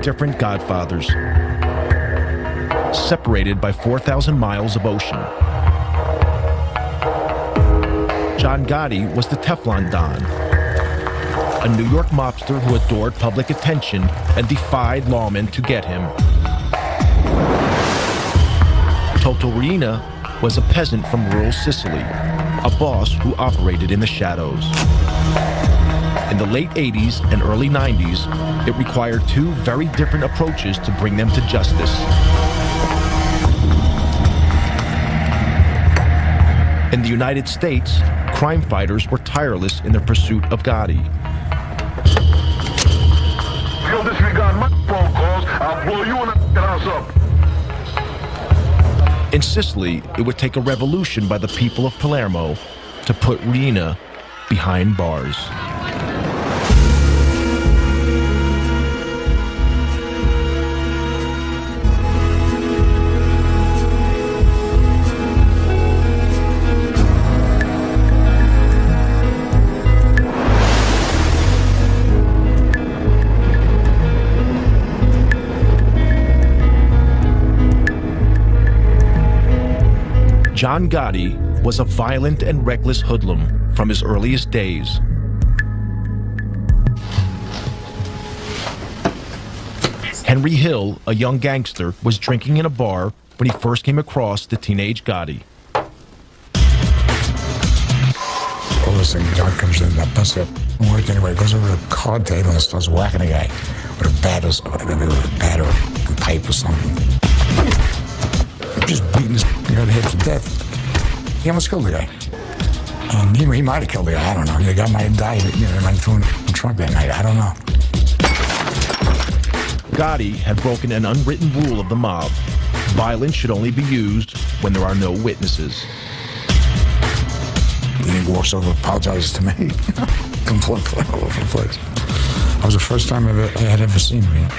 different godfathers, separated by 4,000 miles of ocean. John Gotti was the Teflon Don, a New York mobster who adored public attention and defied lawmen to get him. Toto Riina was a peasant from rural Sicily, a boss who operated in the shadows. In the late 80s and early 90s, it required two very different approaches to bring them to justice. In the United States, crime fighters were tireless in their pursuit of Gotti. If you don't disregard my phone calls, I'll blow you and the house up. In Sicily, it would take a revolution by the people of Palermo to put Riina behind bars. John Gotti was a violent and reckless hoodlum from his earliest days. Henry Hill, a young gangster, was drinking in a bar when he first came across the teenage Gotti. All of a sudden, John comes in, that bus up, work anyway, goes over to the card table and starts whacking a guy with a bat or a pipe or something. Just beating his head to death. He almost killed the guy. And he might have killed the guy, I don't know. The guy might have died, they might have thrown him in the trunk that night, I don't know. Gotti had broken an unwritten rule of the mob. Violence should only be used when there are no witnesses. He walks over, apologizes to me. Completely all over the place. That was the first time I had ever seen him.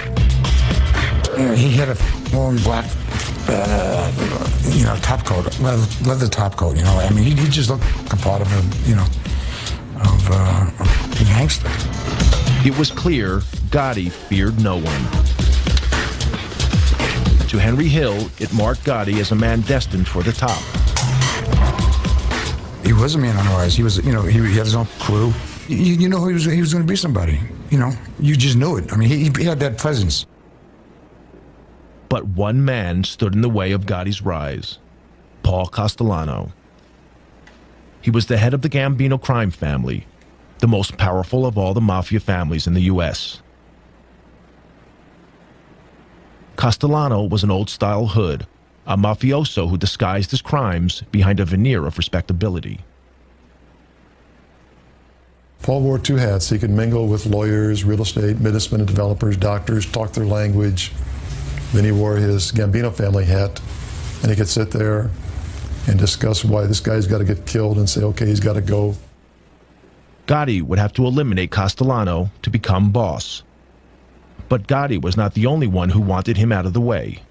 He had a long black top coat, leather top coat, I mean, he just looked like a part of a gangster. It was clear Gotti feared no one. To Henry Hill, it marked Gotti as a man destined for the top. He was a man on the rise. He was, he had his own crew. You know he was going to be somebody, You just knew it. I mean, he had that presence. But one man stood in the way of Gotti's rise, Paul Castellano. He was the head of the Gambino crime family, the most powerful of all the mafia families in the U.S. Castellano was an old-style hood, a mafioso who disguised his crimes behind a veneer of respectability. Paul wore two hats. He could mingle with lawyers, real estate, businessmen and developers, doctors, talk their language. Then he wore his Gambino family hat, and he could sit there and discuss why this guy's got to get killed and say, okay, he's got to go. Gotti would have to eliminate Castellano to become boss. But Gotti was not the only one who wanted him out of the way.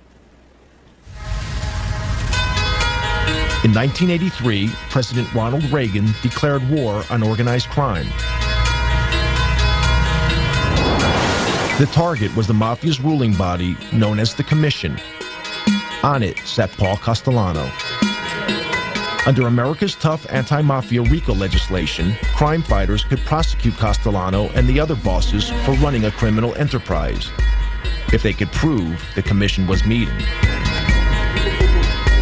In 1983, President Ronald Reagan declared war on organized crime. The target was the mafia's ruling body known as the Commission. On it sat Paul Castellano. Under America's tough anti-mafia RICO legislation, crime fighters could prosecute Castellano and the other bosses for running a criminal enterprise, if they could prove the Commission was meeting.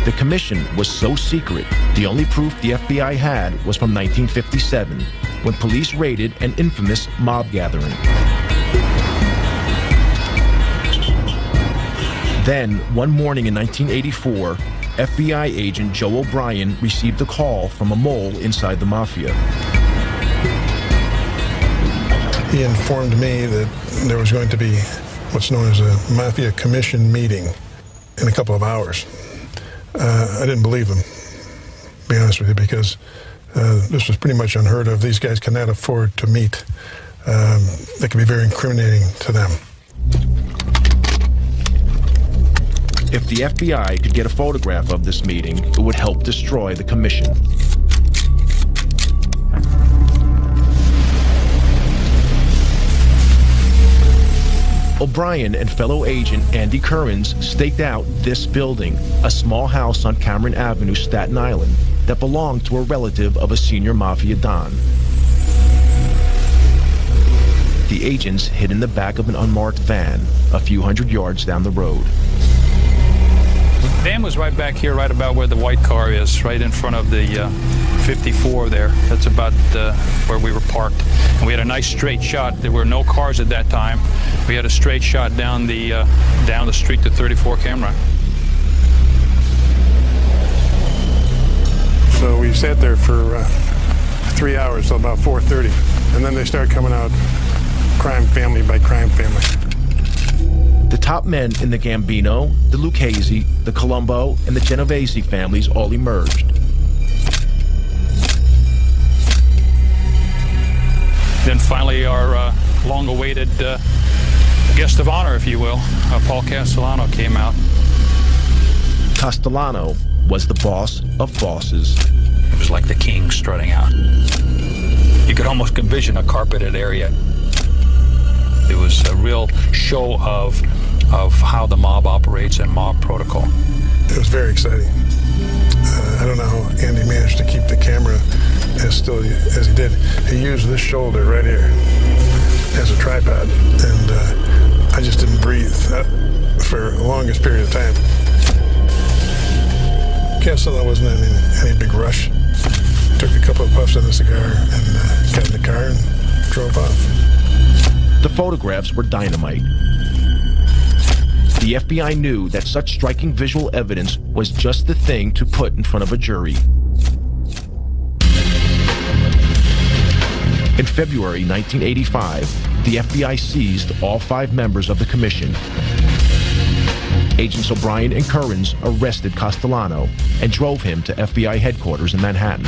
The Commission was so secret, the only proof the FBI had was from 1957, when police raided an infamous mob gathering. Then, one morning in 1984, FBI agent Joe O'Brien received a call from a mole inside the mafia. He informed me that there was going to be what's known as a Mafia Commission meeting in a couple of hours. I didn't believe him, to be honest with you, because this was pretty much unheard of. These guys cannot afford to meet. That could be very incriminating to them. If the FBI could get a photograph of this meeting, it would help destroy the Commission. O'Brien and fellow agent Andy Currens staked out this building, a small house on Cameron Avenue, Staten Island, that belonged to a relative of a senior mafia don. The agents hid in the back of an unmarked van, a few hundred yards down the road. The van was right back here, right about where the white car is, right in front of the 54 there. That's about where we were parked. And we had a nice straight shot. There were no cars at that time. We had a straight shot down the street to 34 Cameron. So we sat there for 3 hours till about 4:30, and then they started coming out crime family by crime family. The top men in the Gambino, the Lucchese, the Colombo, and the Genovese families all emerged. Then finally our long-awaited guest of honor, if you will, Paul Castellano, came out. Castellano was the boss of bosses. It was like the king strutting out. You could almost envision a carpeted area. It was a real show of how the mob operates and mob protocol. It was very exciting. I don't know how Andy managed to keep the camera as still as he did. He used this shoulder right here as a tripod, and I just didn't breathe for the longest period of time. Castellano wasn't in any big rush. Took a couple of puffs on the cigar and got in the car and drove off. The photographs were dynamite. The FBI knew that such striking visual evidence was just the thing to put in front of a jury. In February 1985, the FBI seized all 5 members of the commission. Agents O'Brien and Currens arrested Castellano and drove him to FBI headquarters in Manhattan.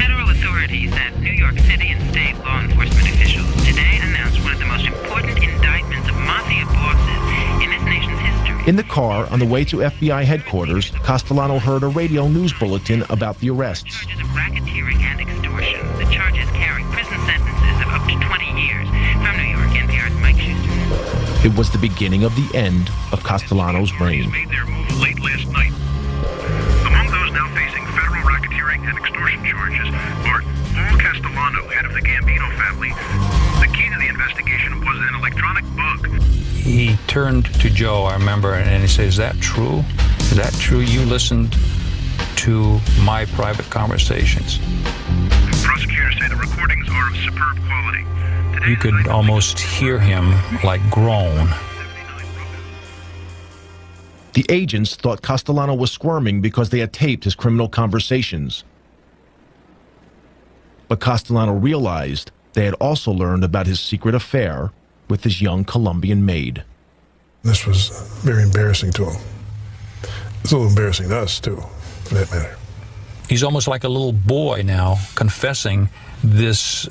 Federal authorities at New York City and state law enforcement officials today announced one of the most important indictments of mafia bosses in this nation's history. In the car on the way to FBI headquarters, Castellano heard a radio news bulletin about the arrests. Charges of racketeering and extortion. The charges carry prison sentences of up to 20 years. From New York, NPR's Mike Schuster. It was the beginning of the end of Castellano's reign. Made their move late last night. Among those now facing federal racketeering and extortion charges are Paul Castellano, head of the Gambino family. The key to the investigation was an electronic bug. He turned to Joe, I remember, and he said, "Is that true? Is that true? You listened to my private conversations." Prosecutors say the recordings are of superb quality. You could almost hear him like groan. The agents thought Castellano was squirming because they had taped his criminal conversations. But Castellano realized they had also learned about his secret affair with his young Colombian maid. This was very embarrassing to him. It's a little embarrassing to us, too, for that matter. He's almost like a little boy now, confessing this,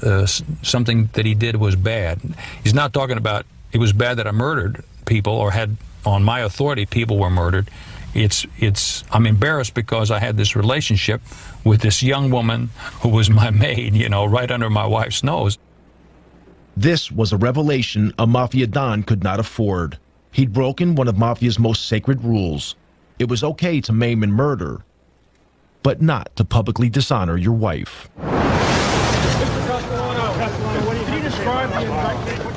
something that he did was bad. He's not talking about it was bad that I murdered people or had, on my authority, people were murdered. I'm embarrassed because I had this relationship with this young woman who was my maid, you know, right under my wife's nose. This was a revelation a Mafia Don could not afford. He'd broken one of Mafia's most sacred rules. It was okay to maim and murder, but not to publicly dishonor your wife.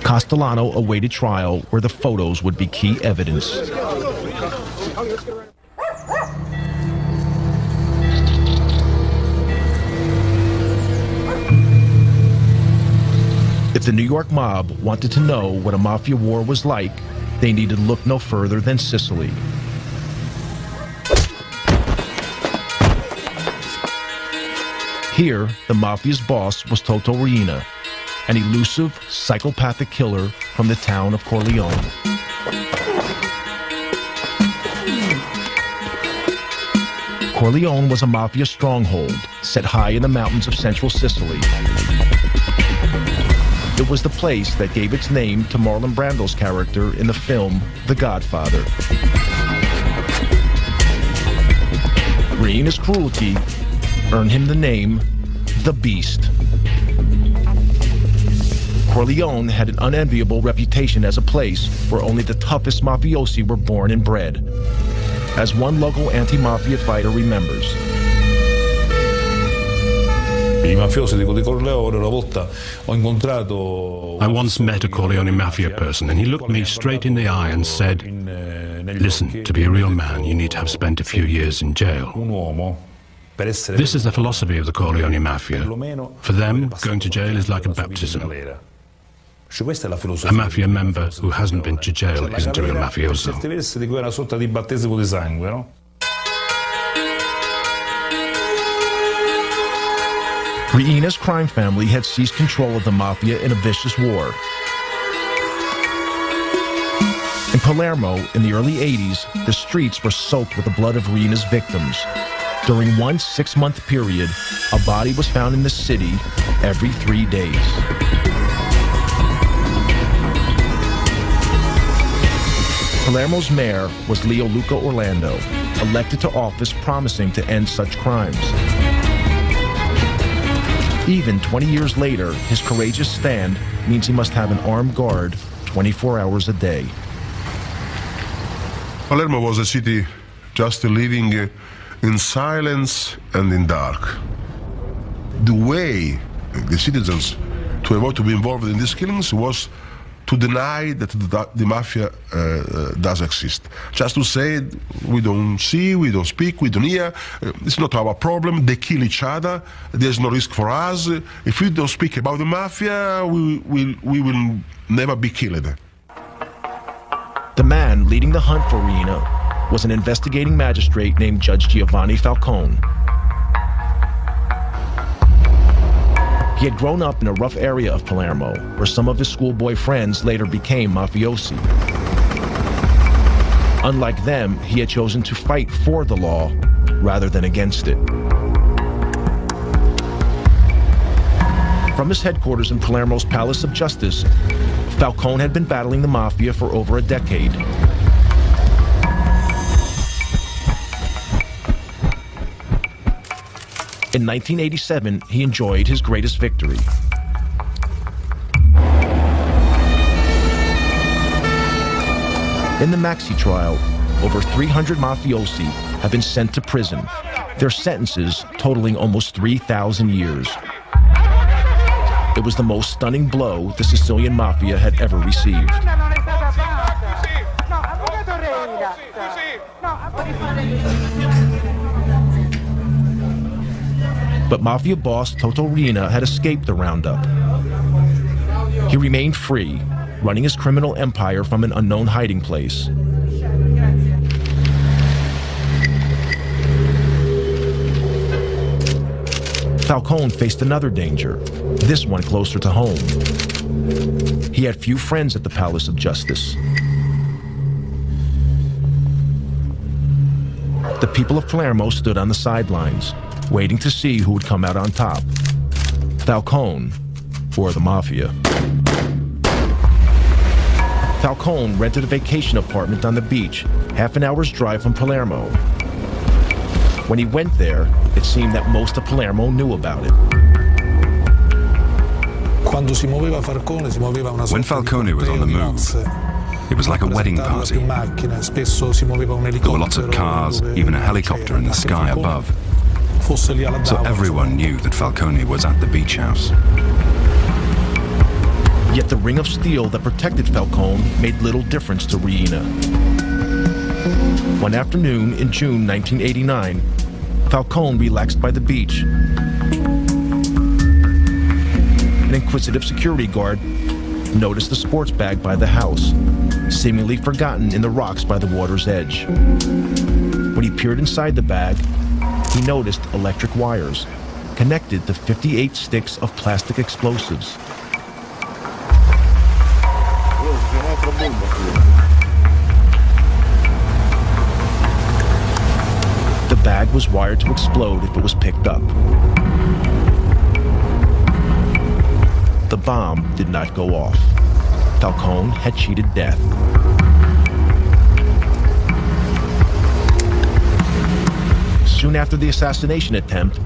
Castellano awaited trial where the photos would be key evidence. If the New York mob wanted to know what a mafia war was like, they needed look no further than Sicily. Here, the mafia's boss was Toto Riina, an elusive, psychopathic killer from the town of Corleone. Corleone was a mafia stronghold set high in the mountains of central Sicily. It was the place that gave its name to Marlon Brando's character in the film The Godfather. Riina's cruelty earned him the name The Beast. Corleone had an unenviable reputation as a place where only the toughest mafiosi were born and bred. As one local anti-mafia fighter remembers, I once met a Corleone Mafia person, and he looked me straight in the eye and said, "Listen, to be a real man, you need to have spent a few years in jail." This is the philosophy of the Corleone Mafia. For them, going to jail is like a baptism. A mafia member who hasn't been to jail isn't a real mafioso. Riina's crime family had seized control of the mafia in a vicious war. In Palermo, in the early 80s, the streets were soaked with the blood of Riina's victims. During one 6-month period, a body was found in the city every 3 days. Palermo's mayor was Leo Luca Orlando, elected to office promising to end such crimes. Even 20 years later, his courageous stand means he must have an armed guard 24 hours a day. Palermo was a city just living in silence and in dark. The way the citizens to avoid to be involved in these killings was to deny that the mafia does exist. Just to say, we don't see, we don't speak, we don't hear, it's not our problem, they kill each other, there's no risk for us. If we don't speak about the mafia, we will never be killed. The man leading the hunt for Riina was an investigating magistrate named Judge Giovanni Falcone. He had grown up in a rough area of Palermo, where some of his schoolboy friends later became mafiosi. Unlike them, he had chosen to fight for the law rather than against it. From his headquarters in Palermo's Palace of Justice, Falcone had been battling the mafia for over a decade. In 1987, he enjoyed his greatest victory. In the Maxi trial, over 300 mafiosi have been sent to prison, their sentences totaling almost 3,000 years. It was the most stunning blow the Sicilian mafia had ever received. But mafia boss Toto Riina had escaped the roundup. He remained free, running his criminal empire from an unknown hiding place. Falcone faced another danger, this one closer to home. He had few friends at the Palace of Justice. The people of Palermo stood on the sidelines, waiting to see who would come out on top, Falcone or the Mafia. Falcone rented a vacation apartment on the beach, half an hour's drive from Palermo. When he went there, it seemed that most of Palermo knew about it. When Falcone was on the move, it was like a wedding party. There were lots of cars, even a helicopter in the sky above. So everyone knew that Falcone was at the beach house. Yet the ring of steel that protected Falcone made little difference to Riina. One afternoon in June 1989, Falcone relaxed by the beach. An inquisitive security guard noticed the sports bag by the house, seemingly forgotten in the rocks by the water's edge. When he peered inside the bag, he noticed electric wires connected to 58 sticks of plastic explosives. The bag was wired to explode if it was picked up. The bomb did not go off. Falcone had cheated death. Soon after the assassination attempt,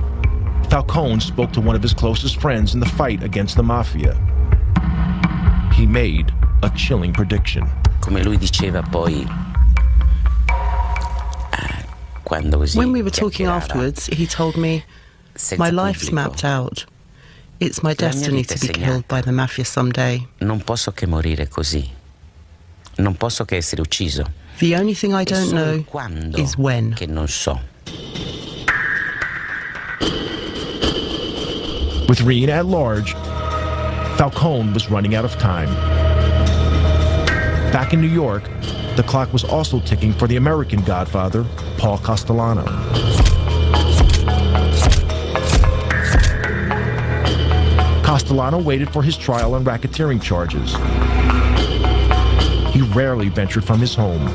Falcone spoke to one of his closest friends in the fight against the Mafia. he made a chilling prediction. Come lui diceva poi, quando così when we were talking afterwards, he told me, my life's mapped out. It's my destiny to be killed by the mafia someday. Non posso che morire così. Non posso che essere ucciso. The only thing I don't know is when. Che non so. With Reen at large, Falcone was running out of time. Back in New York, the clock was also ticking for the American godfather, Paul Castellano. Castellano waited for his trial on racketeering charges. He rarely ventured from his home,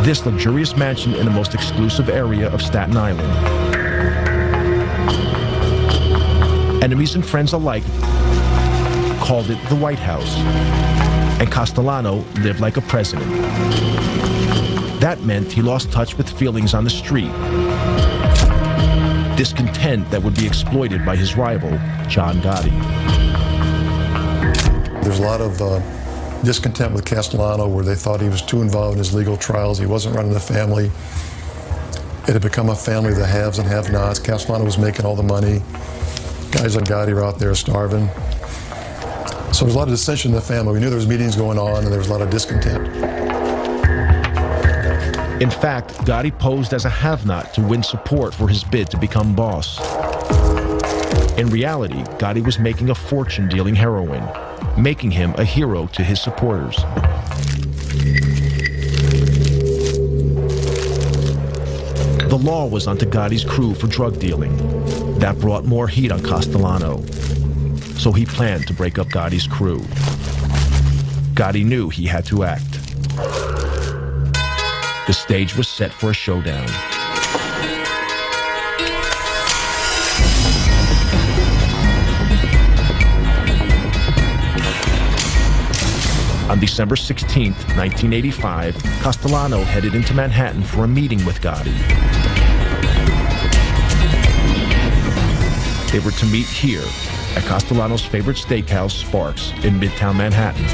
this luxurious mansion in the most exclusive area of Staten Island. Enemies and friends alike called it the White House, and Castellano lived like a president. That meant he lost touch with feelings on the street, discontent that would be exploited by his rival, John Gotti. There's a lot of discontent with Castellano where they thought he was too involved in his legal trials. He wasn't running the family. It had become a family of the haves and have-nots. Castellano was making all the money. Guys like Gotti were out there starving. So there's a lot of dissension in the family. We knew there was meetings going on and there was a lot of discontent. In fact, Gotti posed as a have-not to win support for his bid to become boss. In reality, Gotti was making a fortune dealing heroin, making him a hero to his supporters. The law was onto Gotti's crew for drug dealing. That brought more heat on Castellano. So he planned to break up Gotti's crew. Gotti knew he had to act. The stage was set for a showdown. On December 16, 1985, Castellano headed into Manhattan for a meeting with Gotti. They were to meet here at Castellano's favorite steakhouse, Sparks, in Midtown Manhattan.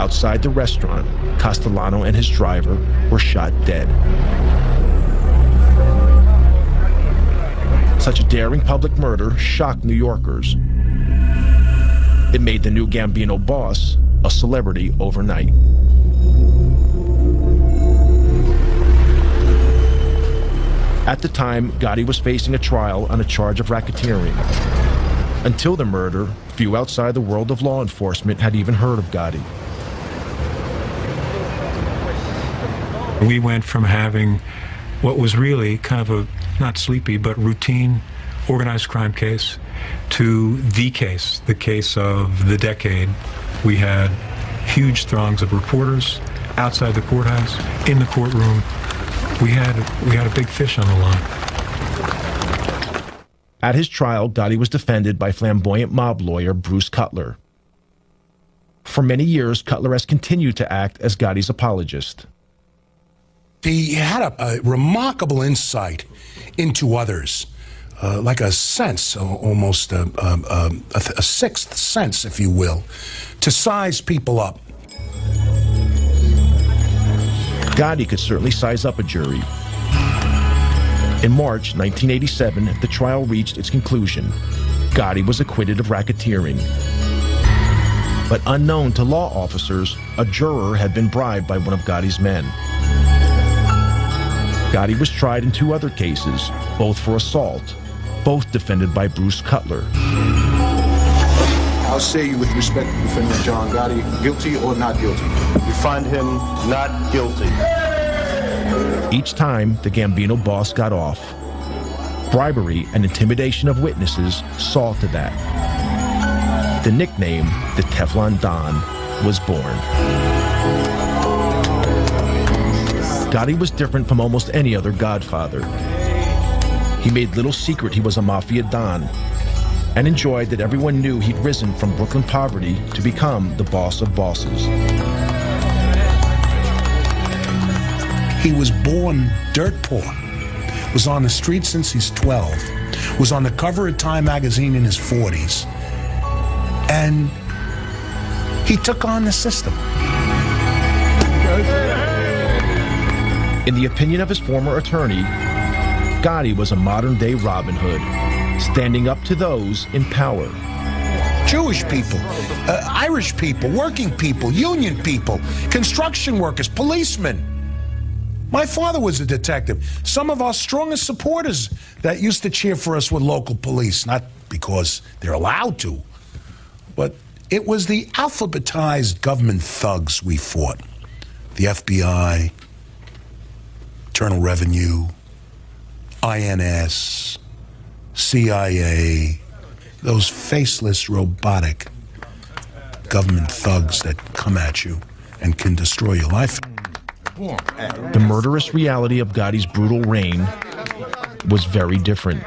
Outside the restaurant, Castellano and his driver were shot dead. Such a daring public murder shocked New Yorkers. It made the new Gambino boss a celebrity overnight. At the time, Gotti was facing a trial on a charge of racketeering. Until the murder, few outside the world of law enforcement had even heard of Gotti. We went from having what was really kind of a, not sleepy, but routine organized crime case to the case of the decade. We had huge throngs of reporters outside the courthouse, in the courtroom. We had a big fish on the line. At his trial, Gotti was defended by flamboyant mob lawyer Bruce Cutler. For many years, Cutler has continued to act as Gotti's apologist. He had a remarkable insight into others, like a sense, almost a sixth sense, if you will, to size people up. Gotti could certainly size up a jury. In March 1987, the trial reached its conclusion. Gotti was acquitted of racketeering. But unknown to law officers, a juror had been bribed by one of Gotti's men. Gotti was tried in two other cases, both for assault, both defended by Bruce Cutler. How say you with respect to defendant John Gotti, guilty or not guilty? We find him not guilty. Each time, the Gambino boss got off. Bribery and intimidation of witnesses saw to that. The nickname, the Teflon Don, was born. Gotti was different from almost any other godfather. He made little secret he was a mafia don. and enjoyed that everyone knew he'd risen from Brooklyn poverty to become the boss of bosses. He was born dirt poor, was on the street since he's 12, was on the cover of Time magazine in his 40s, and he took on the system. In the opinion of his former attorney, Gotti was a modern-day Robin Hood, standing up to those in power. Jewish people, Irish people, working people, union people, construction workers, policemen. My father was a detective. Some of our strongest supporters that used to cheer for us were local police, not because they're allowed to, but it was the alphabetized government thugs we fought. The FBI, Internal Revenue, INS, CIA, those faceless, robotic government thugs that come at you and can destroy your life. The murderous reality of Gotti's brutal reign was very different.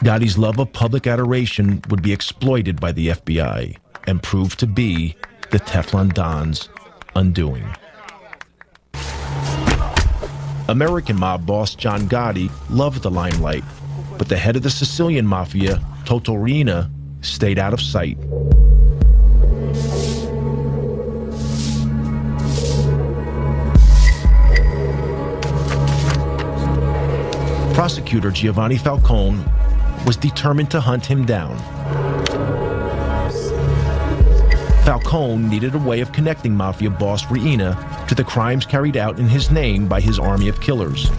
Gotti's love of public adoration would be exploited by the FBI and prove to be the Teflon Don's undoing. American mob boss John Gotti loved the limelight, but the head of the Sicilian Mafia, Toto Riina, stayed out of sight. Prosecutor Giovanni Falcone was determined to hunt him down. Falcone needed a way of connecting Mafia boss Riina to the crimes carried out in his name by his army of killers.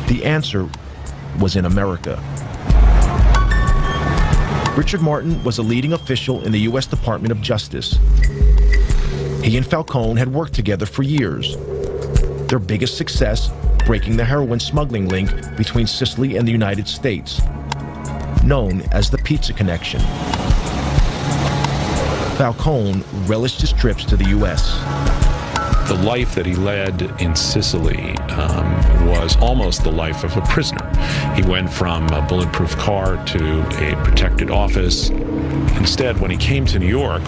The answer was in America. Richard Martin was a leading official in the U.S. Department of Justice. He and Falcone had worked together for years. Their biggest success, breaking the heroin smuggling link between Sicily and the United States, known as the Pizza Connection. Falcone relished his trips to the U.S. The life that he led in Sicily was almost the life of a prisoner. He went from a bulletproof car to a protected office. Instead, when he came to New York,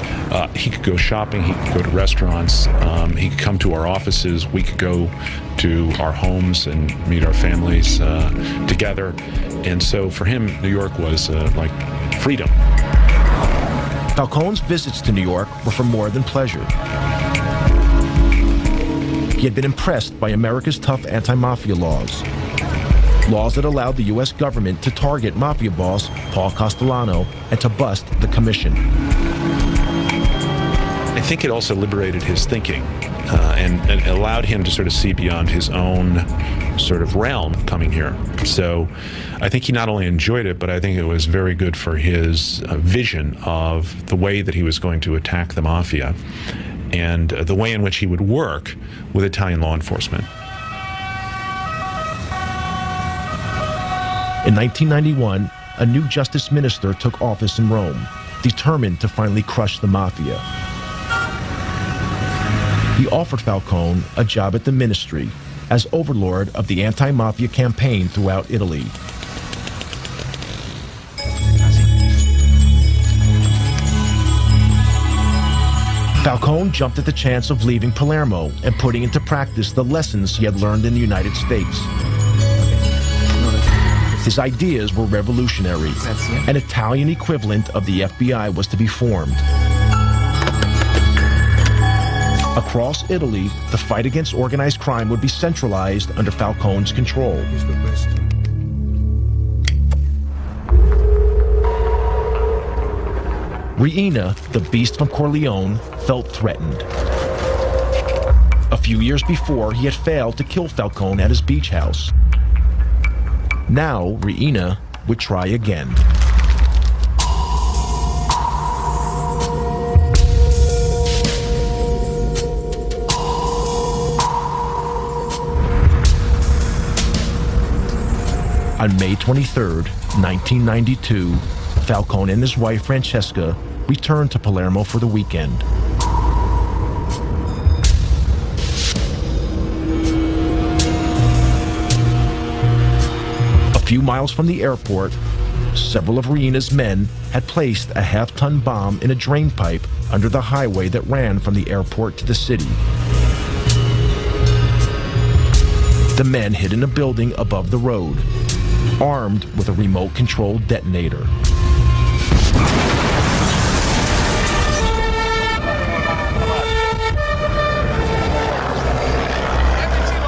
he could go shopping, he could go to restaurants, he could come to our offices, we could go to our homes and meet our families together. And so for him, New York was like freedom. Falcone's visits to New York were for more than pleasure. He had been impressed by America's tough anti-mafia laws. Laws that allowed the U.S. government to target mafia boss Paul Castellano and to bust the commission. I think it also liberated his thinking and allowed him to sort of see beyond his own sort of realm coming here. So I think he not only enjoyed it, but I think it was very good for his vision of the way that he was going to attack the mafia and the way in which he would work with Italian law enforcement. In 1991, a new justice minister took office in Rome, determined to finally crush the mafia. He offered Falcone a job at the ministry as overlord of the anti-mafia campaign throughout Italy. Falcone jumped at the chance of leaving Palermo and putting into practice the lessons he had learned in the United States. His ideas were revolutionary. An Italian equivalent of the FBI was to be formed. Across Italy, the fight against organized crime would be centralized under Falcone's control. Riina, the beast from Corleone, felt threatened. A few years before, he had failed to kill Falcone at his beach house. Now, Riina would try again. On May 23, 1992, Falcone and his wife Francesca returned to Palermo for the weekend. few miles from the airport, several of Riina's men had placed a half-ton bomb in a drain pipe under the highway that ran from the airport to the city. The men hid in a building above the road, armed with a remote-controlled detonator.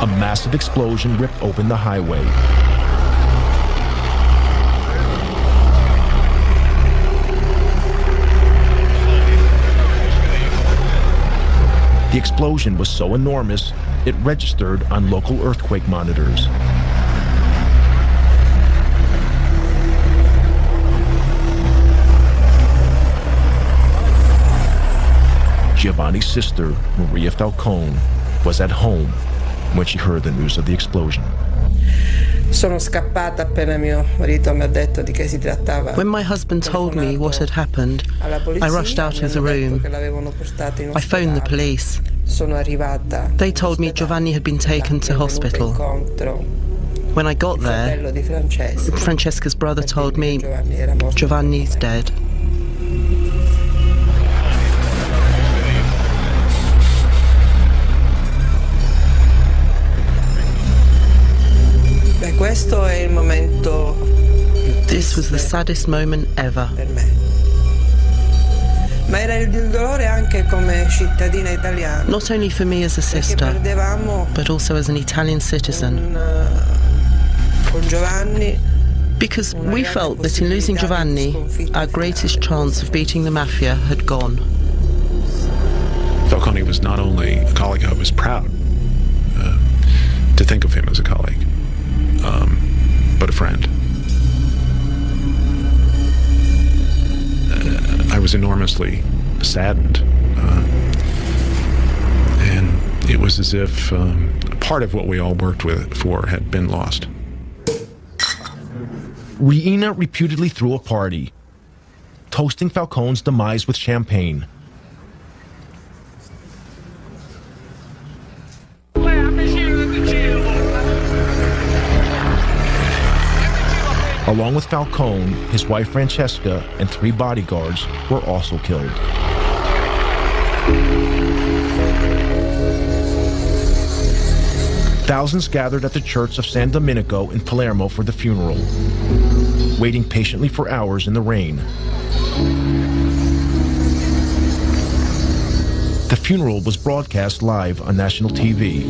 A massive explosion ripped open the highway. The explosion was so enormous, it registered on local earthquake monitors. Giovanni's sister, Maria Falcone, was at home when she heard the news of the explosion. When my husband told me what had happened, I rushed out of the room. I phoned the police. They told me Giovanni had been taken to hospital. When I got there, Francesca's brother told me Giovanni's dead. This was the saddest moment ever. Not only for me as a sister, but also as an Italian citizen. Because we felt that in losing Giovanni, our greatest chance of beating the Mafia had gone. Falcone was not only a colleague, I was proud to think of him as a colleague, but a friend. I was enormously saddened, and it was as if part of what we all worked for had been lost. Riina reputedly threw a party, toasting Falcone's demise with champagne. Along with Falcone, his wife Francesca, and 3 bodyguards were also killed. Thousands gathered at the church of San Domenico in Palermo for the funeral, waiting patiently for hours in the rain. The funeral was broadcast live on national TV.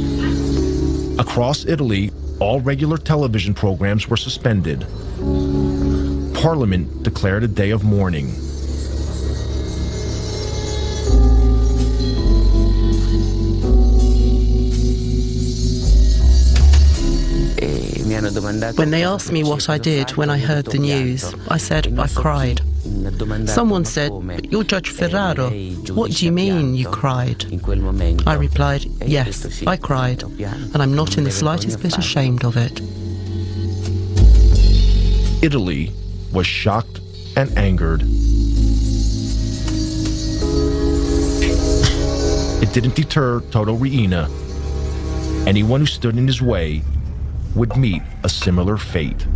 Across Italy, all regular television programs were suspended. Parliament declared a day of mourning. When they asked me what I did when I heard the news, I said I cried. Someone said, "But you're Judge Ferraro. What do you mean you cried?" I replied, "Yes, I cried, and I'm not in the slightest bit ashamed of it." Italy was shocked and angered. It didn't deter Toto Riina. Anyone who stood in his way would meet a similar fate.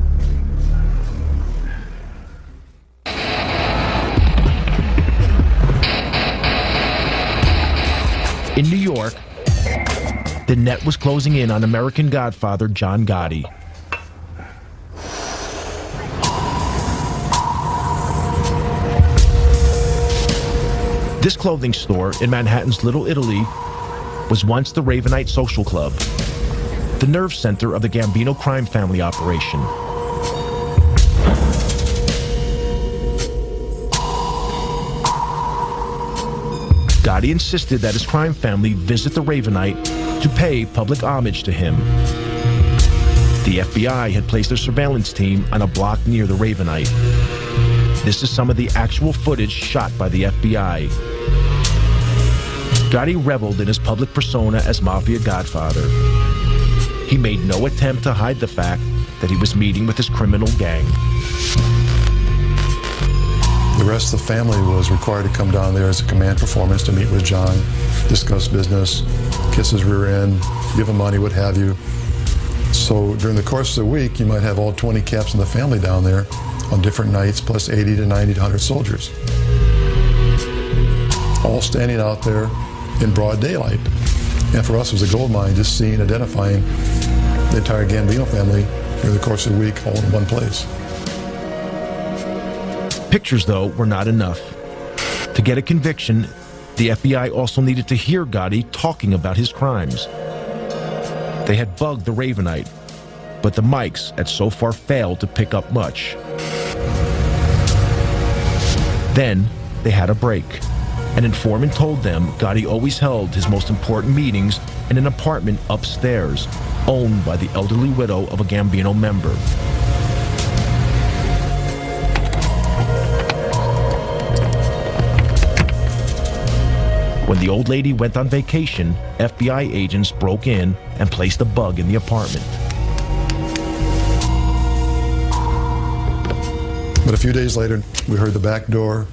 In New York, the net was closing in on American Godfather John Gotti. This clothing store in Manhattan's Little Italy was once the Ravenite Social Club, the nerve center of the Gambino crime family operation. Gotti insisted that his crime family visit the Ravenite to pay public homage to him. The FBI had placed their surveillance team on a block near the Ravenite. This is some of the actual footage shot by the FBI. Gotti reveled in his public persona as Mafia Godfather. He made no attempt to hide the fact that he was meeting with his criminal gang. The rest of the family was required to come down there as a command performance to meet with John, discuss business, kiss his rear end, give him money, what have you. So during the course of the week, you might have all 20 caps in the family down there on different nights, plus 80 to 90 to 100 soldiers, all standing out there in broad daylight. And for us, it was a gold mine, just seeing, identifying the entire Gambino family during the course of the week, all in one place. Pictures, though, were not enough. To get a conviction, the FBI also needed to hear Gotti talking about his crimes. They had bugged the Ravenite, but the mics had so far failed to pick up much. Then they had a break. An informant told them Gotti always held his most important meetings in an apartment upstairs, owned by the elderly widow of a Gambino member. When the old lady went on vacation, FBI agents broke in and placed a bug in the apartment. But a few days later, we heard the back door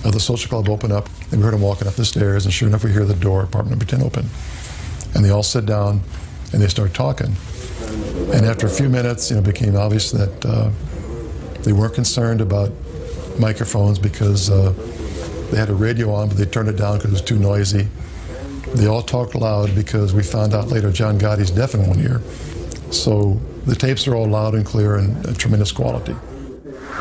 of the social club open up, and we heard him walking up the stairs, and sure enough, we hear the door, apartment number 10, open. And they all sit down, and they start talking. And after a few minutes, it became obvious that they weren't concerned about microphones because they had a radio on, but they turned it down because it was too noisy. They all talked loud because we found out later John Gotti's deaf in one ear. So the tapes are all loud and clear and tremendous quality.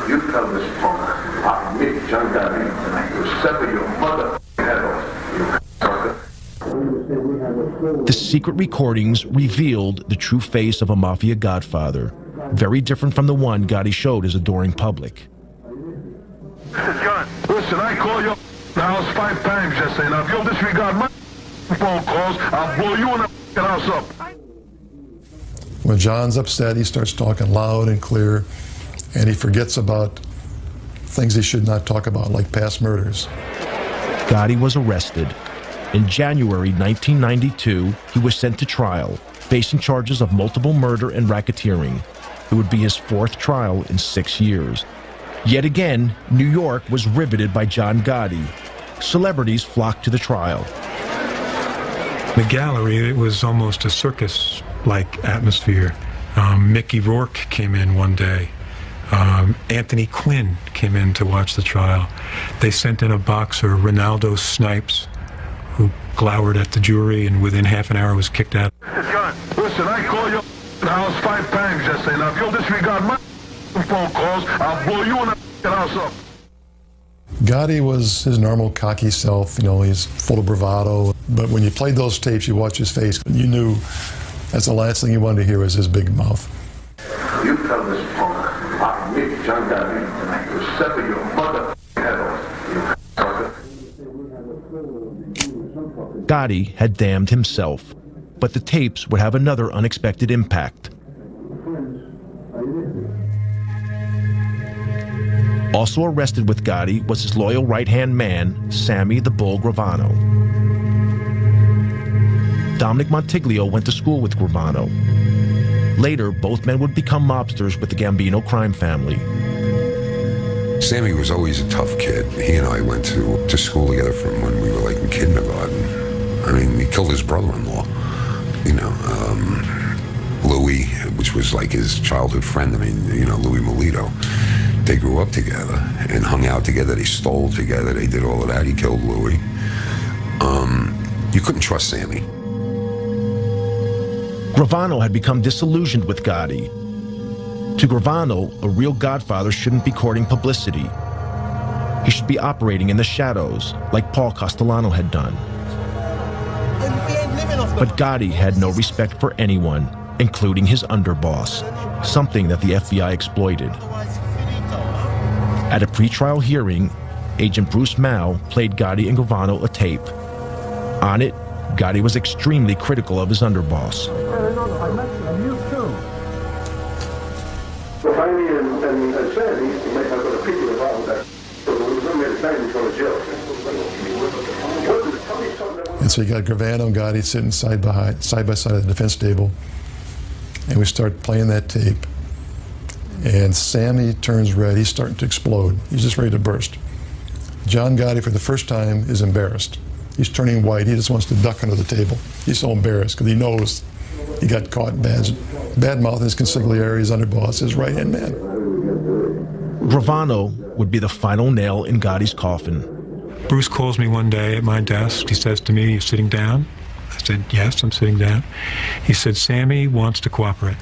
You tell this punk, I meet John Gotti, and I will sever your mother head off, you sucker. The secret recordings revealed the true face of a mafia godfather, very different from the one Gotti showed his adoring public. John, listen, I call your house 5 times yesterday. Now, if you'll disregard my phone calls, I'll blow you and the house up. When John's upset, he starts talking loud and clear, and he forgets about things he should not talk about, like past murders. Gotti was arrested. In January 1992, he was sent to trial, facing charges of multiple murder and racketeering. It would be his 4th trial in 6 years. Yet again, New York was riveted by John Gotti. Celebrities flocked to the trial. The gallery, it was almost a circus-like atmosphere. Mickey Rourke came in one day. Anthony Quinn came in to watch the trial. They sent in a boxer, Ronaldo Snipes, who glowered at the jury and within half an hour was kicked out. John, listen, I call your house 5 times yesterday. Now, if you'll disregard my phone calls, I'll blow you and the house up. Gotti was his normal cocky self, he's full of bravado. But when you played those tapes, you watch his face, and you knew that's the last thing you wanted to hear was his big mouth. You tell this punk, I meet John Gotti, and I will sever your mother head off, you sucker. Gotti had damned himself, but the tapes would have another unexpected impact. Also arrested with Gotti was his loyal right-hand man, Sammy the Bull Gravano. Dominic Montiglio went to school with Gravano. Later, both men would become mobsters with the Gambino crime family. Sammy was always a tough kid. He and I went to school together from when we were like in kindergarten. I mean, he killed his brother-in-law, Louis, which was like his childhood friend. I mean, Louis Melito. They grew up together and hung out together. They stole together. They did all of that. He killed Louis. You couldn't trust Sammy. Gravano had become disillusioned with Gotti. To Gravano, a real godfather shouldn't be courting publicity. He should be operating in the shadows, like Paul Castellano had done. But Gotti had no respect for anyone, including his underboss, something that the FBI exploited. At a pretrial hearing, Agent Bruce Mao played Gotti and Gravano a tape. On it, Gotti was extremely critical of his underboss. And so you got Gravano and Gotti sitting side by side at the defense table, and we start playing that tape. And Sammy turns red. He's starting to explode. He's just ready to burst. John Gotti, for the first time, is embarrassed. He's turning white. He just wants to duck under the table. He's so embarrassed because he knows He got caught bad mouthing his consigliere, his underboss, his right-hand man. Gravano would be the final nail in Gotti's coffin. Bruce calls me one day at my desk. He says to me, "You sitting down?" I said, "Yes, I'm sitting down." He said, "Sammy wants to cooperate."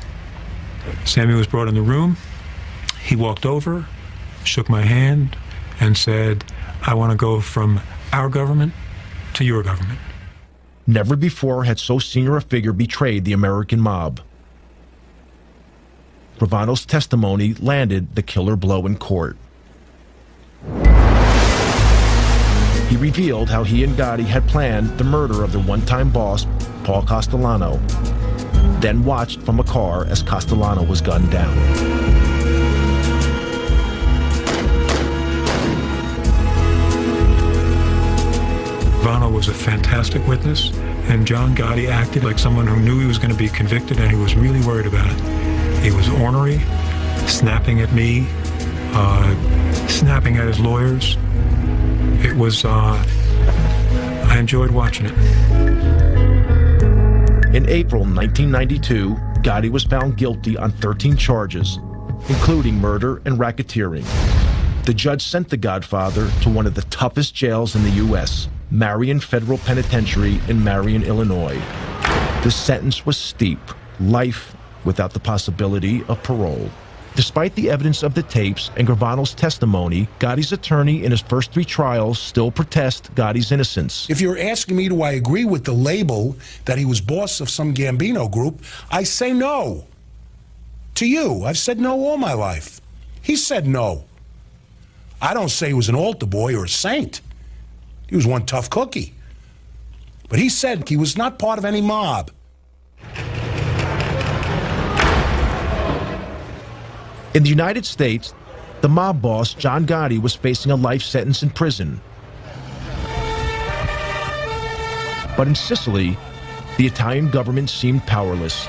Sammy was brought in the room. He walked over, shook my hand, and said, "I want to go from our government to your government." Never before had so senior a figure betrayed the American mob. Gravano's testimony landed the killer blow in court. He revealed how he and Gotti had planned the murder of their one-time boss, Paul Castellano, then watched from a car as Castellano was gunned down. Gravano was a fantastic witness, and John Gotti acted like someone who knew he was going to be convicted, and he was really worried about it. He was ornery, snapping at me, snapping at his lawyers. It was, I enjoyed watching it. In April 1992, Gotti was found guilty on 13 charges, including murder and racketeering. The judge sent the Godfather to one of the toughest jails in the U.S., Marion Federal Penitentiary in Marion, Illinois. The sentence was steep, life without the possibility of parole. Despite the evidence of the tapes and Gravano's testimony, Gotti's attorney in his first 3 trials still protest Gotti's innocence. If you're asking me, do I agree with the label that he was boss of some Gambino group, I say no. To you, I've said no all my life. He said no. I don't say he was an altar boy or a saint. He was one tough cookie. But he said he was not part of any mob. In the United States, the mob boss, John Gotti, was facing a life sentence in prison. But in Sicily, the Italian government seemed powerless.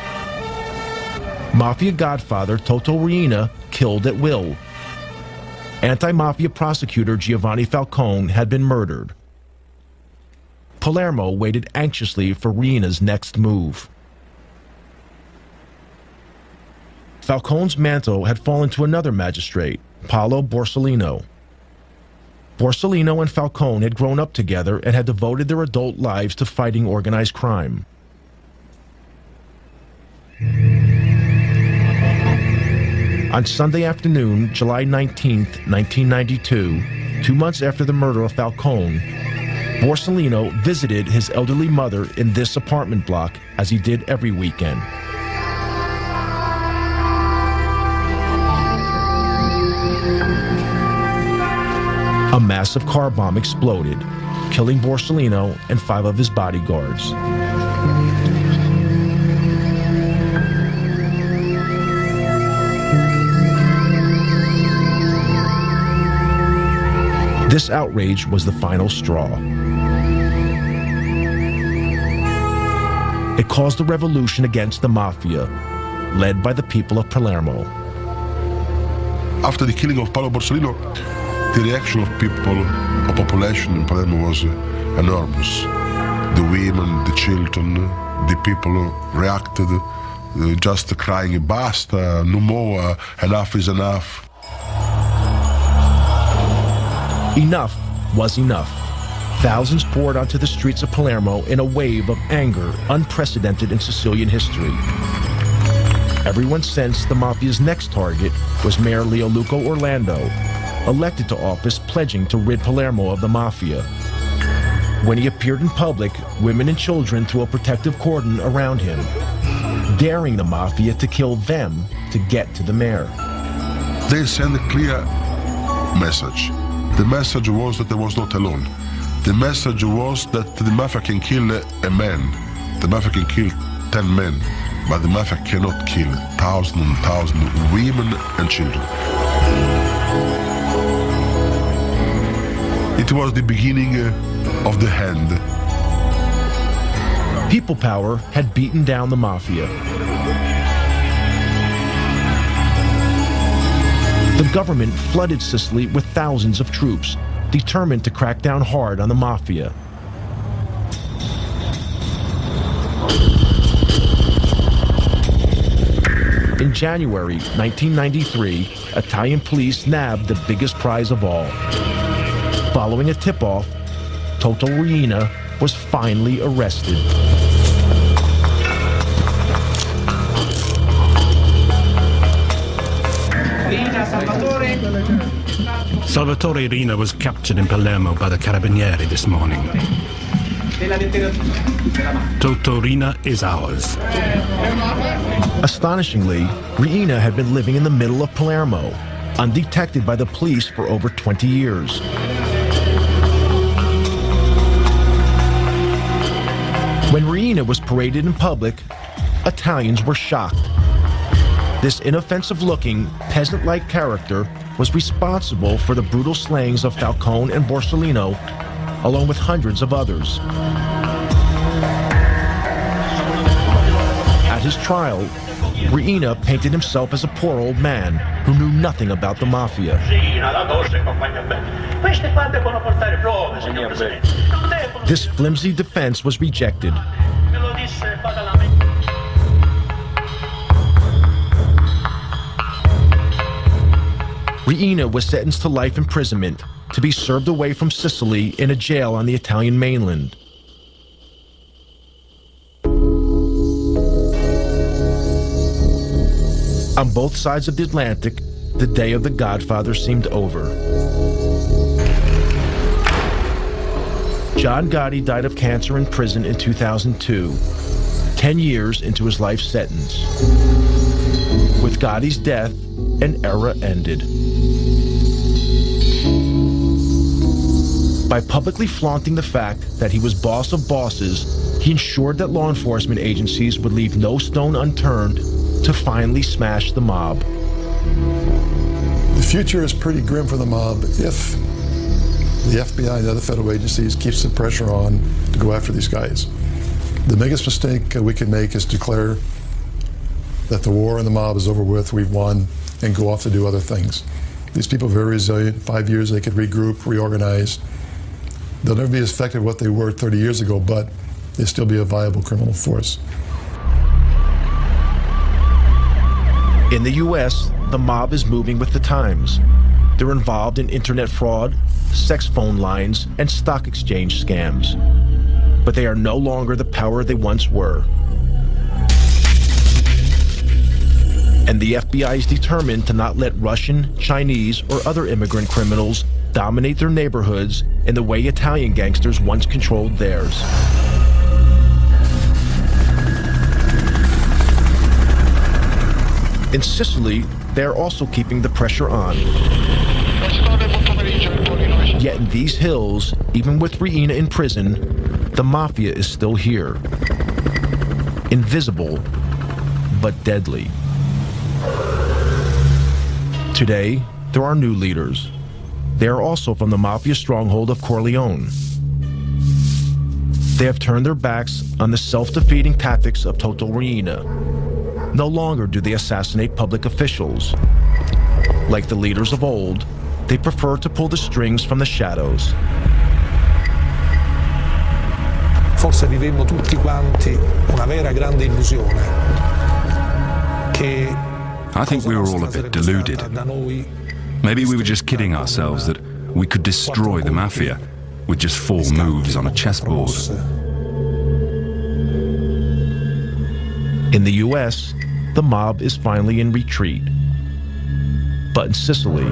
Mafia godfather Toto Riina killed at will. Anti-mafia prosecutor Giovanni Falcone had been murdered. Palermo waited anxiously for Riina's next move. Falcone's mantle had fallen to another magistrate, Paolo Borsellino. Borsellino and Falcone had grown up together and had devoted their adult lives to fighting organized crime. On Sunday afternoon, July 19th, 1992, 2 months after the murder of Falcone, Borsellino visited his elderly mother in this apartment block, as he did every weekend. A massive car bomb exploded, killing Borsellino and 5 of his bodyguards. This outrage was the final straw. It caused a revolution against the mafia, led by the people of Palermo. After the killing of Paolo Borsellino, the reaction of people, of population in Palermo was enormous. The women, the children, the people reacted just crying, "Basta, no more, enough is enough." Enough was enough. Thousands poured onto the streets of Palermo in a wave of anger unprecedented in Sicilian history. Everyone sensed the mafia's next target was Mayor Leoluco Orlando, elected to office pledging to rid Palermo of the mafia. When he appeared in public, women and children threw a protective cordon around him, daring the mafia to kill them to get to the mayor. They sent a clear message. The message was that I was not alone. The message was that the mafia can kill a man. The mafia can kill 10 men, but the mafia cannot kill thousands and thousands of women and children. It was the beginning of the end. People power had beaten down the mafia. The government flooded Sicily with thousands of troops, determined to crack down hard on the mafia. In January 1993, Italian police nabbed the biggest prize of all. Following a tip-off, Toto Riina was finally arrested. Salvatore Riina was captured in Palermo by the Carabinieri this morning. Toto Riina is ours. Astonishingly, Riina had been living in the middle of Palermo, undetected by the police for over 20 years. When Riina was paraded in public, Italians were shocked. This inoffensive-looking, peasant-like character was responsible for the brutal slayings of Falcone and Borsellino, along with hundreds of others. At his trial, Riina painted himself as a poor old man who knew nothing about the mafia. This flimsy defense was rejected. Riina was sentenced to life imprisonment to be served away from Sicily in a jail on the Italian mainland. On both sides of the Atlantic, the day of the Godfather seemed over. John Gotti died of cancer in prison in 2002, 10 years into his life sentence. With Gotti's death, an era ended. By publicly flaunting the fact that he was boss of bosses, he ensured that law enforcement agencies would leave no stone unturned to finally smash the mob. The future is pretty grim for the mob if the FBI and other federal agencies keeps the pressure on to go after these guys. The biggest mistake we can make is declare that the war and the mob is over with, we've won, and go off to do other things. These people are very resilient. 5 years they could regroup, reorganize. They'll never be as effective as what they were 30 years ago, but they'll still be a viable criminal force. In the U.S., the mob is moving with the times. They're involved in internet fraud, sex phone lines, and stock exchange scams. But they are no longer the power they once were. And the FBI is determined to not let Russian, Chinese, or other immigrant criminals dominate their neighborhoods in the way Italian gangsters once controlled theirs. In Sicily, they are also keeping the pressure on. Yet in these hills, even with Riina in prison, the mafia is still here. Invisible, but deadly. Today, there are new leaders. They are also from the mafia stronghold of Corleone. They have turned their backs on the self-defeating tactics of Toto Riina. No longer do they assassinate public officials. Like the leaders of old, they prefer to pull the strings from the shadows. Forse vivemmo tutti quanti una vera grande illusione. I think we were all a bit deluded. Maybe we were just kidding ourselves that we could destroy the mafia with just 4 moves on a chessboard. In the U.S., the mob is finally in retreat. But in Sicily,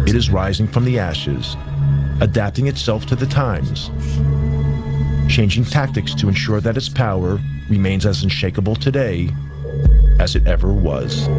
it is rising from the ashes, adapting itself to the times, changing tactics to ensure that its power remains as unshakable today as it ever was.